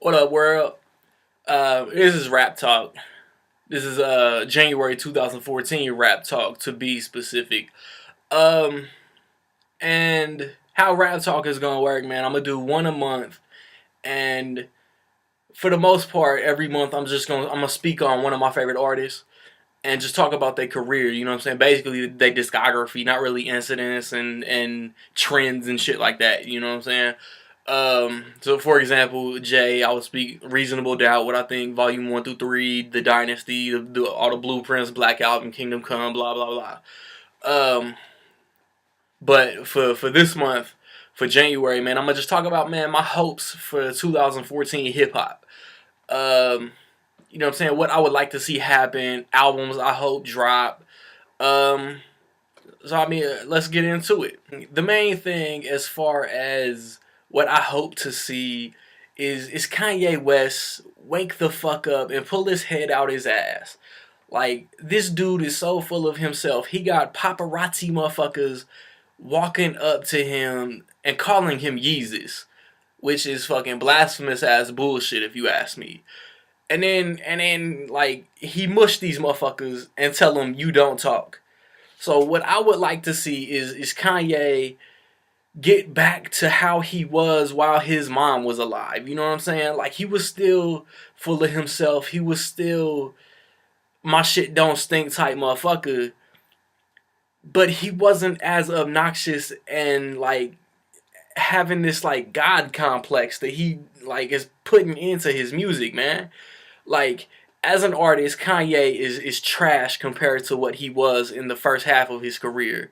What up, world? This is Rap Talk. This is January 2014 Rap Talk, to be specific. Um, and how Rap Talk is gonna work, man? I'm gonna do one a month, and for the most part, every month I'm gonna speak on one of my favorite artists and just talk about their career. You know what I'm saying? Basically, their discography, not really incidents and trends and shit like that. You know what I'm saying? So for example, Jay, I would speak Reasonable Doubt, what I think, Volume 1 through 3, The Dynasty, all the blueprints, Black Album, Kingdom Come, blah blah blah. Um, but for this month, for January, man, I'm gonna just talk about, man, my hopes for 2014 hip hop. Um, you know what I'm saying? What I would like to see happen, albums I hope drop. Um, let's get into it. The main thing, as far as what I hope to see, is Kanye West wake the fuck up and pull his head out his ass. Like, this dude is so full of himself. He got paparazzi motherfuckers walking up to him and calling him Yeezus, which is fucking blasphemous ass bullshit if you ask me. And then like, he mushed these motherfuckers and tell them you don't talk. So what I would like to see is Kanye get back to how he was while his mom was alive. You know what I'm saying? Like, he was still full of himself. He was still my shit don't stink type motherfucker. But he wasn't as obnoxious and like having this like God complex that he like is putting into his music, man. Like, as an artist, Kanye is trash compared to what he was in the first half of his career.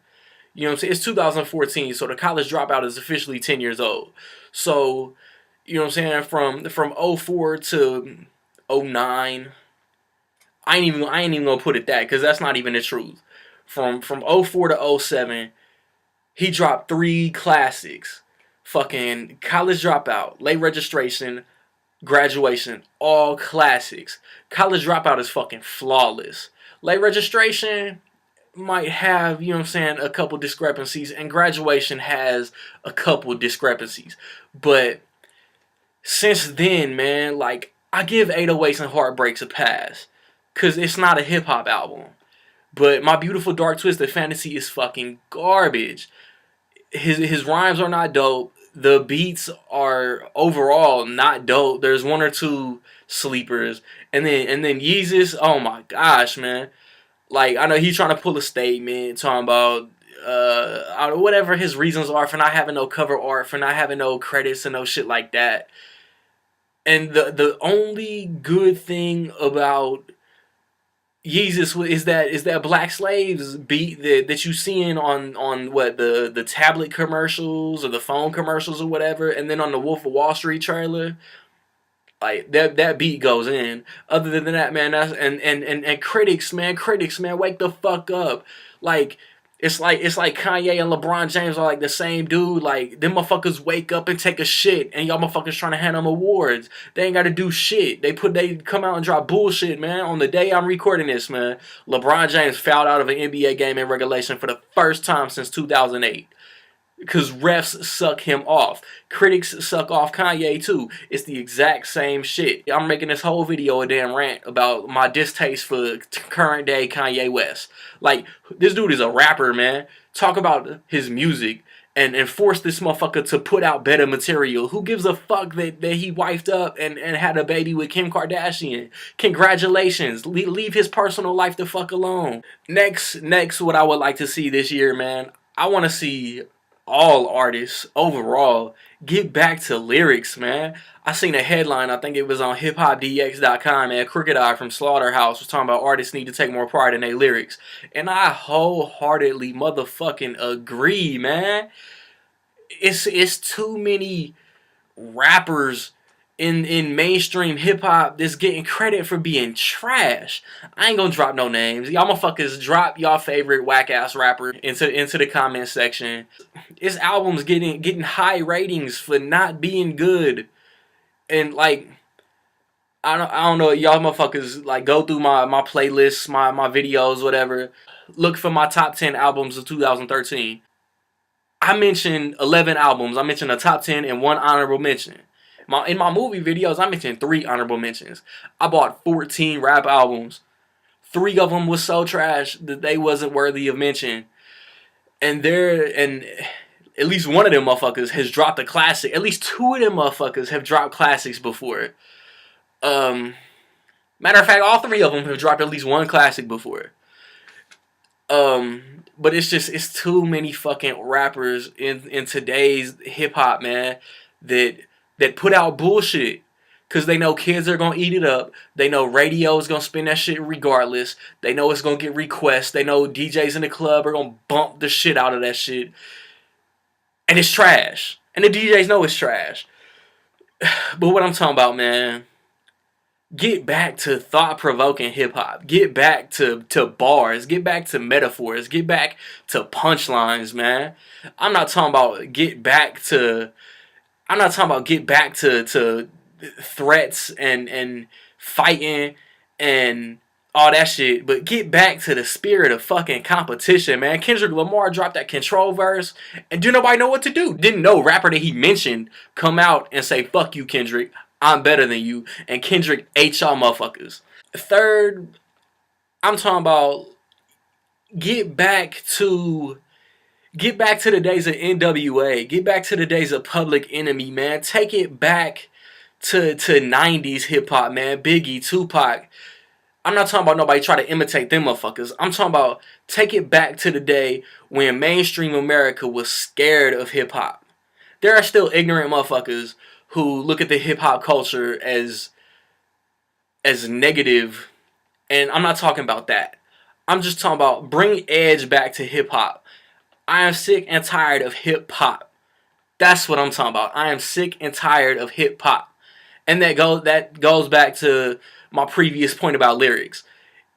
You know what I'm saying? It's 2014, so the college dropout is officially 10 years old. So, you know what I'm saying? From '04 to '09, I ain't even gonna put it that, because that's not even the truth. From '04 to '07, he dropped three classics. Fucking College Dropout, Late Registration, Graduation, all classics. College Dropout is fucking flawless. Late Registration might have, you know what I'm saying, a couple discrepancies, and Graduation has a couple discrepancies. But since then, man, like, I give 808s and Heartbreaks a pass, because it's not a hip hop album. But My Beautiful Dark Twisted Fantasy is fucking garbage. His rhymes are not dope. The beats are overall not dope. There's one or two sleepers, and then Yeezus. Oh my gosh, man! Like, I know he's trying to pull a statement talking about whatever his reasons are for not having no cover art, for not having no credits and no shit like that. And the only good thing about Yeezus is that Black Slaves beat that you seeing on what, the tablet commercials or the phone commercials or whatever, and then on the Wolf of Wall Street trailer, like, that beat goes in. Other than that, man, that's and critics, man, wake the fuck up. Like, it's like Kanye and LeBron James are like the same dude. Like, them motherfuckers wake up and take a shit, and y'all motherfuckers trying to hand them awards. They ain't got to do shit. They come out and drop bullshit, man. On the day I'm recording this, man, LeBron James fouled out of an NBA game in regulation for the first time since 2008. Because refs suck him off. Critics suck off Kanye too. It's the exact same shit. I'm making this whole video a damn rant about my distaste for current day Kanye West. Like, this dude is a rapper, man. Talk about his music and force this motherfucker to put out better material. Who gives a fuck that he wifed up and had a baby with Kim Kardashian? Congratulations. Leave his personal life the fuck alone. Next, what I would like to see this year, man, I want to see all artists overall get back to lyrics, man. I seen a headline, I think it was on hiphopdx.com, man. Crooked Eye from Slaughterhouse was talking about artists need to take more pride in their lyrics. And I wholeheartedly motherfucking agree, man. It's too many rappers in mainstream hip hop that's getting credit for being trash. I ain't gonna drop no names. Y'all motherfuckers drop y'all favorite whack ass rapper into the comment section. His album's getting high ratings for not being good. And like, I don't know, y'all motherfuckers like go through my playlists, my videos, whatever. Look for my top 10 albums of 2013. I mentioned 11 albums. I mentioned a top 10 and one honorable mention. In my movie videos, I mentioned 3 honorable mentions. I bought 14 rap albums. 3 of them was so trash that they wasn't worthy of mention. And at least one of them motherfuckers has dropped a classic. At least 2 of them motherfuckers have dropped classics before. Matter of fact, all 3 of them have dropped at least one classic before. But it's too many fucking rappers in today's hip hop, man, that put out bullshit. Cause they know kids are gonna eat it up. They know radio is gonna spin that shit regardless. They know it's gonna get requests. They know DJs in the club are gonna bump the shit out of that shit. And it's trash. And the DJs know it's trash. But what I'm talking about, man, get back to thought-provoking hip-hop. Get back to bars. Get back to metaphors. Get back to punchlines, man. I'm not talking about get back to threats and fighting and all that shit, but get back to the spirit of fucking competition, man. Kendrick Lamar dropped that Control verse, and didn't nobody know what to do. Didn't no rapper that he mentioned come out and say, fuck you, Kendrick, I'm better than you, and Kendrick ate y'all motherfuckers. Third, I'm talking about get back to the days of N.W.A. Get back to the days of Public Enemy, man. Take it back to 90s hip-hop, man. Biggie, Tupac. I'm not talking about nobody try to imitate them motherfuckers. I'm talking about take it back to the day when mainstream America was scared of hip-hop. There are still ignorant motherfuckers who look at the hip-hop culture as negative, and I'm not talking about that. I'm just talking about bring edge back to hip-hop. I am sick and tired of hip-hop. That's what I'm talking about. I am sick and tired of hip-hop. And that goes back to my previous point about lyrics.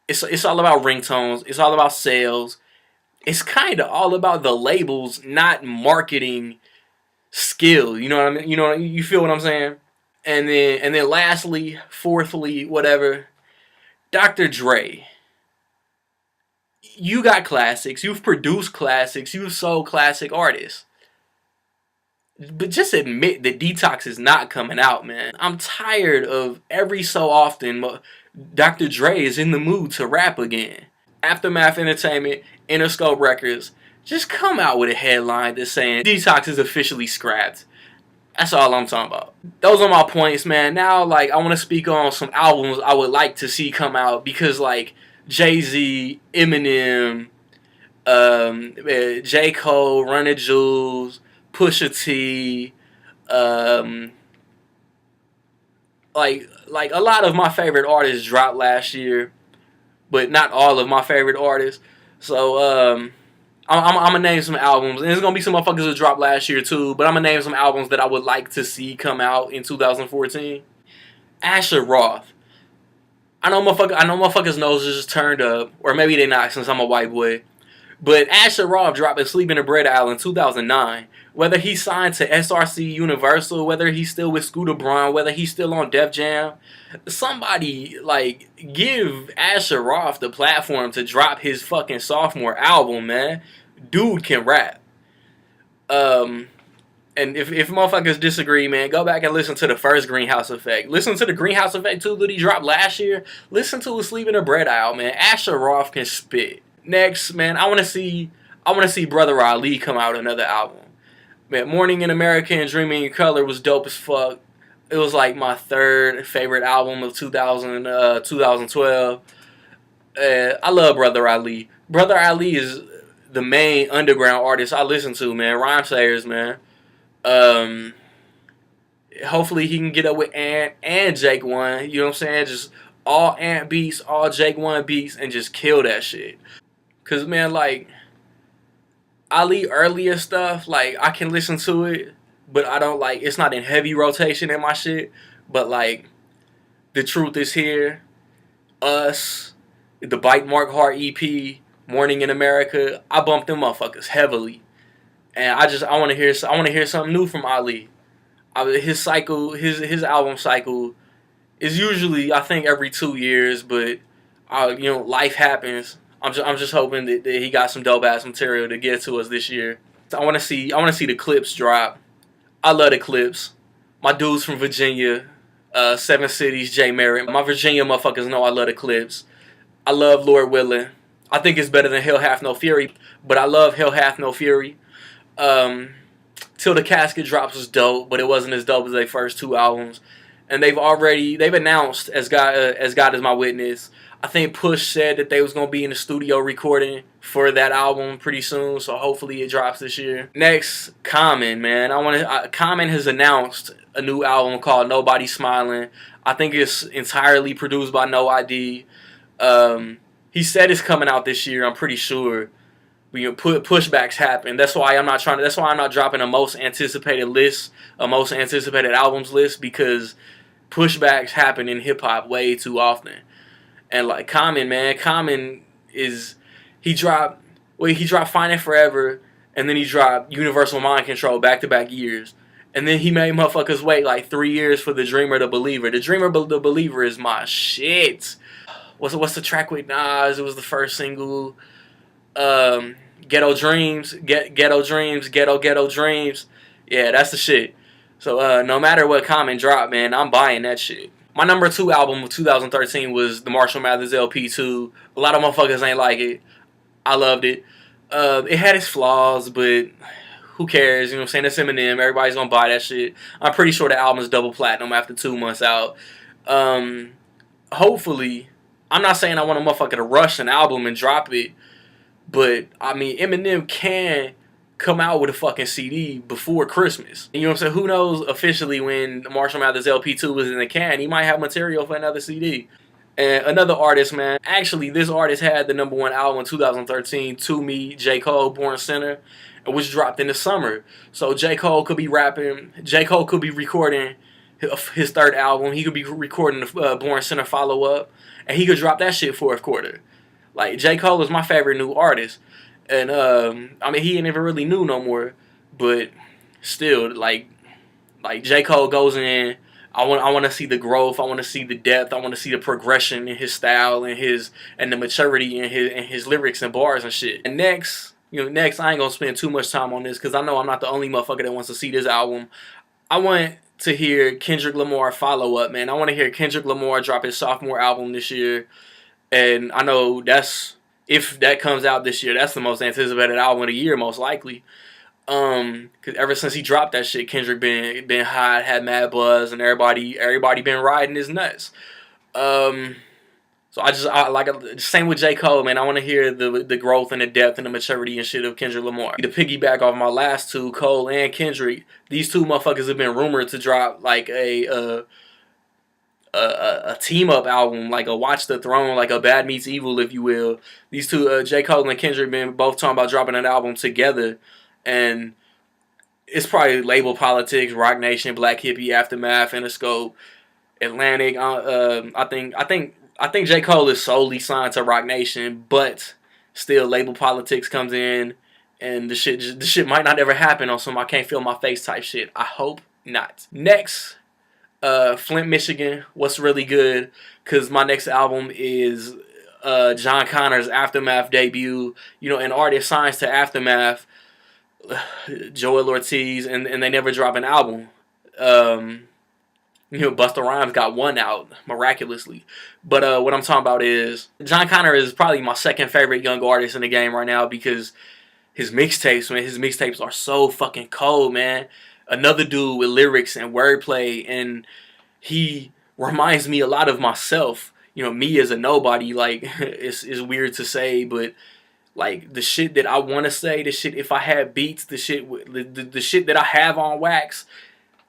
It's all about ringtones. It's all about sales. It's kind of all about the labels, not marketing skill. You know what I mean? You feel what I'm saying? And then lastly, fourthly, whatever, Dr. Dre. You got classics. You've produced classics. You've sold classic artists. But just admit that Detox is not coming out, man. I'm tired of every so often Dr. Dre is in the mood to rap again. Aftermath Entertainment, Interscope Records, just come out with a headline that's saying Detox is officially scrapped. That's all I'm talking about. Those are my points, man. Now, I want to speak on some albums I would like to see come out because, Jay-Z, Eminem, J. Cole, Run the Jewels, Pusha T, a lot of my favorite artists dropped last year, but not all of my favorite artists. So I'm gonna name some albums, and there's gonna be some motherfuckers that dropped last year too. But I'm gonna name some albums that I would like to see come out in 2014. Asher Roth. I know motherfuckers' noses just turned up, or maybe they not since I'm a white boy. But Asher Roth dropped Sleep in the Bread Isle in 2009. Whether he signed to SRC Universal, whether he's still with Scooter Braun, whether he's still on Def Jam, somebody, give Asher Roth the platform to drop his fucking sophomore album, man. Dude can rap. And if motherfuckers disagree, man, go back and listen to the first Greenhouse Effect. Listen to the Greenhouse Effect 2 that he dropped last year. Listen to Sleep in the Bread Isle, man. Asher Roth can spit. Next, man, I want to see Brother Ali come out with another album. Man, Morning in America and Dreaming in Color was dope as fuck. It was my third favorite album of 2012. I love Brother Ali. Brother Ali is the main underground artist I listen to, man. Rhymesayers, man. Hopefully he can get up with Ant and Jake One. You know what I'm saying? Just all Ant beats, all Jake One beats, and just kill that shit. Cause man, Ali earlier stuff, I can listen to it, but I don't it's not in heavy rotation in my shit. But The Truth Is Here, Us, the Bite Mark Hart EP, Morning in America, I bumped them motherfuckers heavily. And I want to hear something new from Ali. His album cycle is usually, I think, every 2 years, but life happens. I'm just hoping that he got some dope ass material to get to us this year. So I want to see the clips drop. I love the clips. My dudes from Virginia, Seven Cities, J Merritt. My Virginia motherfuckers know I love the Clips. I love Lord Willin'. I think it's better than Hell Hath No Fury, but I love Hell Hath No Fury. Till the Casket Drops was dope, but it wasn't as dope as their first two albums. And they've announced as God is my witness. I think Push said that they was gonna be in the studio recording for that album pretty soon, so hopefully it drops this year. Next, Common, man. Common has announced a new album called Nobody Smiling. I think it's entirely produced by N.W.A. He said it's coming out this year. I'm pretty sure. Pushbacks happen. That's why I'm not dropping a most anticipated list, a most anticipated albums list, because pushbacks happen in hip hop way too often. And like Common, man, Common is he dropped Find It Forever, and then he dropped Universal Mind Control back to back years. And then he made motherfuckers wait like 3 years for The Dreamer the Believer. The Dreamer the Believer is my shit. What's the track with Nas? It was the first single. Ghetto Dreams, Ghetto Dreams, Ghetto Dreams. Yeah, that's the shit. So no matter what Common drop, man, I'm buying that shit. My number 2 album of 2013 was the Marshall Mathers LP 2. A lot of motherfuckers ain't like it. I loved it. It had its flaws, but who cares? You know what I'm saying? It's Eminem. Everybody's gonna buy that shit. I'm pretty sure the album is double platinum after 2 months out. Hopefully, I'm not saying I want a motherfucker to rush an album and drop it, but I mean, Eminem can come out with a fucking CD before Christmas. You know what I'm saying? Who knows officially when Marshall Mathers LP 2 was in the can? He might have material for another CD. And another artist, man. Actually, this artist had the #1 album in 2013, To Me, J. Cole, Born Sinner, which dropped in the summer. So J. Cole could be rapping. J. Cole could be recording his 3rd album. He could be recording the Born Sinner follow-up. And he could drop that shit 4th quarter. Like, J. Cole is my favorite new artist. And, I mean, he ain't even really new no more. But still, like J. Cole goes in. I want to see the growth. I want to see the depth. I want to see the progression in his style and the maturity in his lyrics and bars and shit. And next, I ain't gonna spend too much time on this because I know I'm not the only motherfucker that wants to see this album. I want to hear Kendrick Lamar follow up, man. I want to hear Kendrick Lamar drop his sophomore album this year. And I know if that comes out this year, that's the most anticipated album of the year, most likely. Cause ever since he dropped that shit, Kendrick been hot, had mad buzz, and everybody been riding his nuts. So same with J. Cole, man. I want to hear the growth and the depth and the maturity and shit of Kendrick Lamar. To piggyback off my last 2, Cole and Kendrick, these 2 motherfuckers have been rumored to drop like a team up album, like a Watch the Throne, like a Bad Meets Evil, if you will. These 2, J. Cole and Kendrick, been both talking about dropping an album together, and it's probably label politics, Rock Nation, Black Hippie, Aftermath, Interscope, Atlantic. I think J. Cole is solely signed to Rock Nation, but still label politics comes in, and the shit might not ever happen on some I can't feel my face type shit. I hope not. Next. Flint, Michigan. What's really good? Because my next album is John Connor's Aftermath debut. An artist signs to Aftermath, Joel Ortiz, and they never drop an album. Busta Rhymes got 1 out miraculously. But what I'm talking about is John Connor is probably my 2nd favorite young artist in the game right now because his mixtapes, man, his mixtapes are so fucking cold, man. Another dude with lyrics and wordplay, and he reminds me a lot of myself. Me as a nobody. Like, it's weird to say, but like the shit that I want to say, the shit if I had beats, the shit that I have on wax,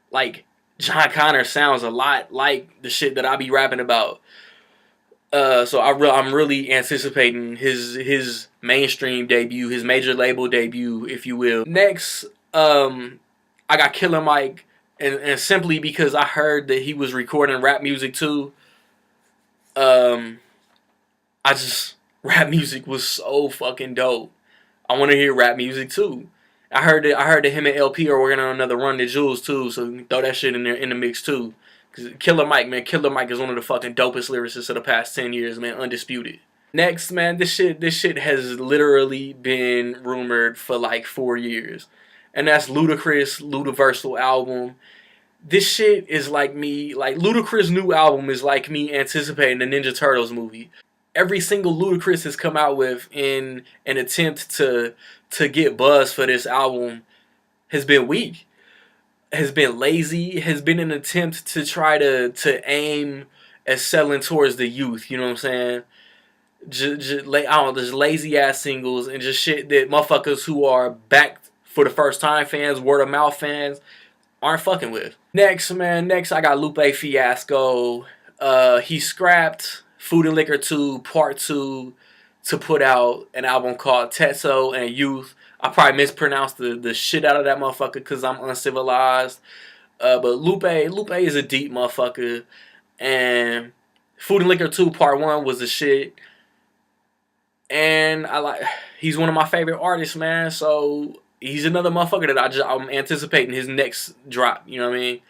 like John Connor sounds a lot like the shit that I be rapping about. So I'm really anticipating his mainstream debut, his major label debut, if you will. Next, I got Killer Mike, and simply because I heard that he was recording rap music too. Rap music was so fucking dope. I want to hear rap music too. I heard that him and LP are working on another Run the Jewels too, so throw that shit in there in the mix too. Cause Killer Mike is one of the fucking dopest lyricists of the past 10 years, man, undisputed. Next, man, this shit has literally been rumored for like 4 years. And that's Ludacris' Ludiversal album. This shit is like me, like Ludacris' new album is like me anticipating the Ninja Turtles movie. Every single Ludacris has come out with in an attempt to get buzz for this album has been weak, has been lazy, has been an attempt to try to aim at selling towards the youth. You know what I'm saying? I don't know, just lazy ass singles and just shit that motherfuckers who are back for the first time fans, word of mouth fans, aren't fucking with. Next, man, next I got Lupe Fiasco. He scrapped Food and Liquor 2 Part 2 to put out an album called Tetso and Youth. I probably mispronounced the shit out of that motherfucker because I'm uncivilized. But Lupe is a deep motherfucker. And Food and Liquor 2 Part 1 was the shit. And he's one of my favorite artists, man. So he's another motherfucker that I'm anticipating his next drop. You know what I mean?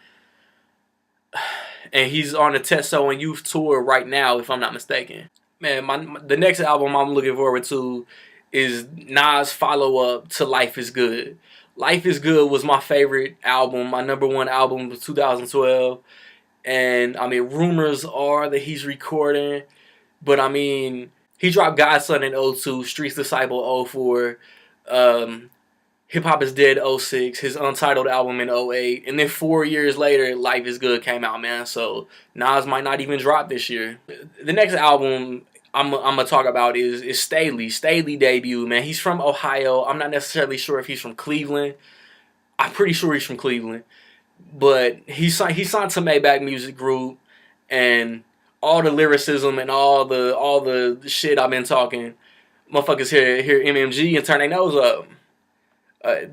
And he's on the Testo and Youth tour right now, if I'm not mistaken. Man, the next album I'm looking forward to is Nas' follow-up to Life is Good. Life is Good was my favorite album. My number one album was 2012. And, I mean, rumors are that he's recording. But, I mean, he dropped Godson in '02, Streets Disciple '04. Hip Hop is Dead '06, his untitled album in '08, and then 4 years later, Life is Good came out, man. So Nas might not even drop this year. The next album I'm gonna talk about is Staley. Staley debut, man. He's from Ohio. I'm not necessarily sure if he's from Cleveland. I'm pretty sure he's from Cleveland, but he signed to Maybach Music Group, and all the lyricism and all the shit I've been talking, motherfuckers hear MMG and turn their nose up.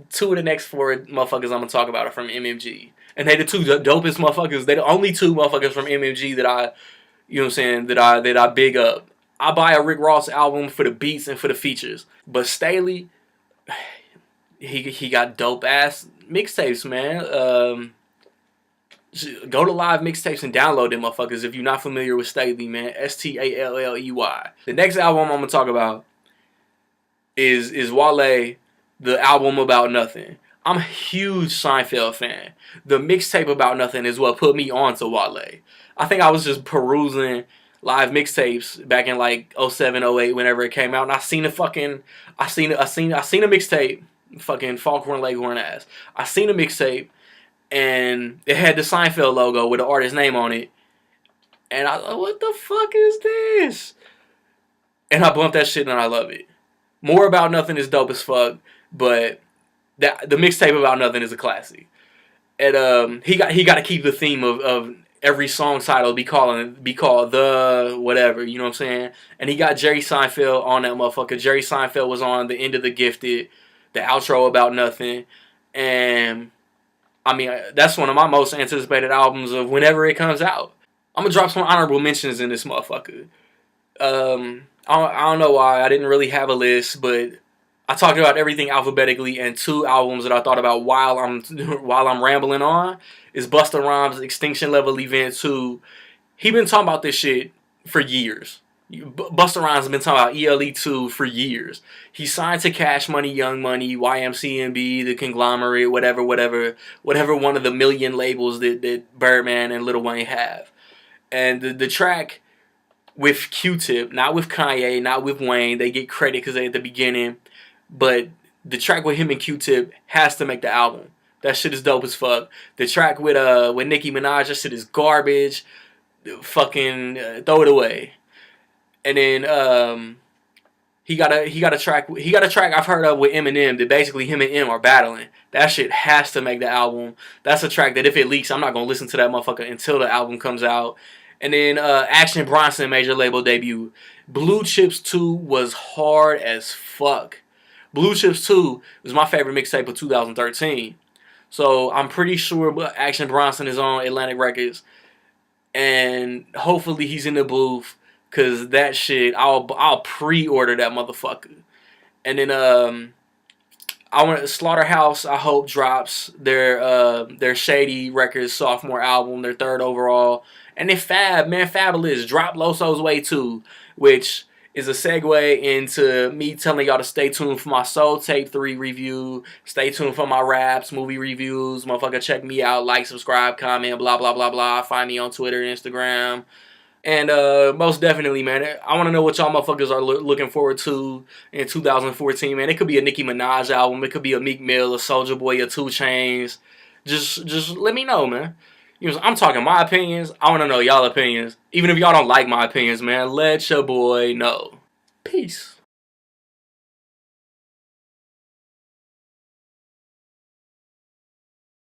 Two of the next four motherfuckers I'm gonna talk about are from MMG, and they the two dopest motherfuckers. They the only two motherfuckers from MMG that I, you know what I'm saying, that I big up. I buy a Rick Ross album for the beats and for the features, but Staley, he got dope ass mixtapes, man. Go to Live Mixtapes and download them motherfuckers if you're not familiar with Staley, man. Stalley. The next album I'm gonna talk about is Wale, the album About Nothing. I'm a huge Seinfeld fan. The mixtape About Nothing is what put me on to Wale. I think I was just perusing live mixtapes back in like '07, '08, whenever it came out, and I seen a mixtape, fucking Foghorn Leghorn ass. I seen a mixtape, and it had the Seinfeld logo with the artist's name on it, and I was like, what the fuck is this? And I bumped that shit and I love it. More About Nothing is dope as fuck, but the mixtape About Nothing is a classic. And he got to keep the theme of every song title be called the whatever, you know what I'm saying? And he got Jerry Seinfeld on that motherfucker. Jerry Seinfeld was on the end of The Gifted, the outro About Nothing, and I mean that's one of my most anticipated albums of whenever it comes out. I'm gonna drop some honorable mentions in this motherfucker. I don't know why I didn't really have a list, but I talked about everything alphabetically, and two albums that I thought about while I'm rambling on is Busta Rhymes' Extinction Level Event 2. He been talking about this shit for years. Busta Rhymes has been talking about ELE 2 for years. He signed to Cash Money, Young Money, YMCMB, the Conglomerate, whatever one of the million labels that Birdman and Lil Wayne have. And the track with Q-Tip, not with Kanye, not with Wayne, they get credit because they at the beginning, but the track with him and Q-Tip has to make the album. That shit is dope as fuck. The track with Nicki Minaj, that shit is garbage. Fucking throw it away. And then he got a track I've heard of with Eminem that basically him and M are battling. That shit has to make the album. That's a track that if it leaks, I'm not gonna listen to that motherfucker until the album comes out. And then Action Bronson major label debut. Blue Chips 2 was hard as fuck. Blue Chips 2 was my favorite mixtape of 2013. So I'm pretty sure Action Bronson is on Atlantic Records. And hopefully he's in the booth. Cause that shit, I'll pre-order that motherfucker. And then I want Slaughterhouse. I hope drops their Shady Records sophomore album, their third overall. And then Fab, man, Fabulous drop Loso's Way 2, which is a segue into me telling y'all to stay tuned for my Soul Tape 3 review. Stay tuned for my raps, movie reviews. Motherfucker, check me out. Like, subscribe, comment, blah, blah, blah, blah. Find me on Twitter and Instagram. And most definitely, man, I want to know what y'all motherfuckers are looking forward to in 2014, man. It could be a Nicki Minaj album. It could be a Meek Mill, a Soulja Boy, a 2 Chainz. Just let me know, man. You know, I'm talking my opinions. I want to know y'all opinions. Even if y'all don't like my opinions, man, let your boy know. Peace.